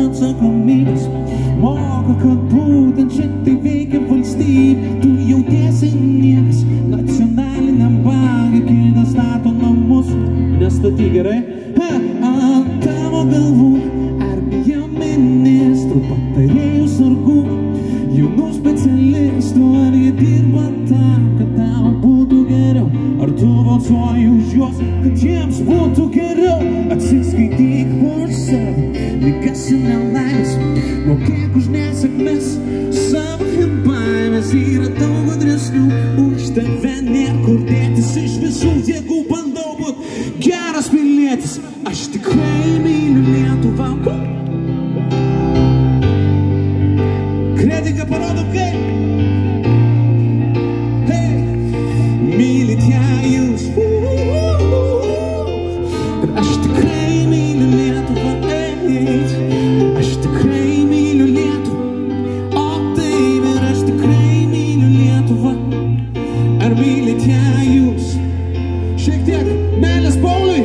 Atsakomybės moka, kad būtent šitai veikia valstybė. Tu jautiesi niekas nacionaliniam banke, kitas stato namus. Nestatyk gerai? Ant tavo galvų armija ministrų, patarėjų sargų, jaunų specialistų. Ar jie dirba tam, kad tau būtų geriau? Ar tu balsuoji už juos, kad jiems būtų geriau? Atsiskaityk už save ligas ir nelaimės, mokėk už nesėkmes, savo ir baimės. Yra daug gudresnių už tave, niekur dėtis. Iš visų jėgų bandau būt geras pilietis. Aš tikrai myliu Lietuvą. Kritika parodo kaip mylit ją jūs. Ir aš tikrai myliu Lietuvą. Aš tikrai myliu Lietuvą. O taip, ir aš tikrai myliu Lietuvą. Ar mylit ją jūs? Šiek tiek meilės Pauliui.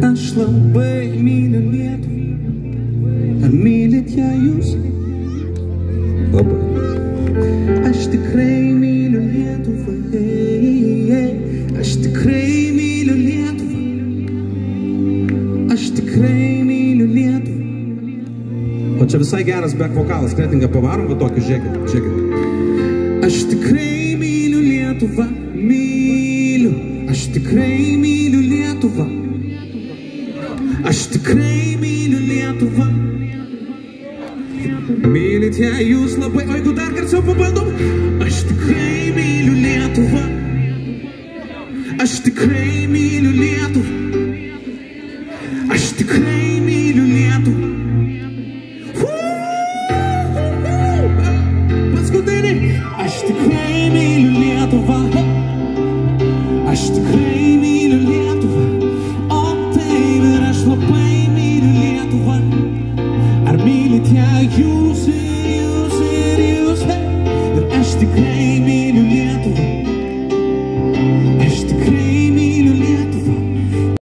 Aš labai myliu Lietuvą. Ar mylit ją jūs? Labai. Aš tikrai myliu Lietuvą. Aš tikrai myliu Lietuvą. Aš tikrai myliu Lietuvą. O čia visai geras back vokalas, kretingą pavarom, va tokį, žiūrėkit. Aš tikrai myliu Lietuvą. Myliu. Aš tikrai myliu Lietuvą. Aš tikrai myliu Lietuvą. Mylit ją jūs labai. O jeigu dar garsiau pabandom. Aš tikrai myliu Lietuvą. Aš tikrai myliu Lietuvą. Aš tikrai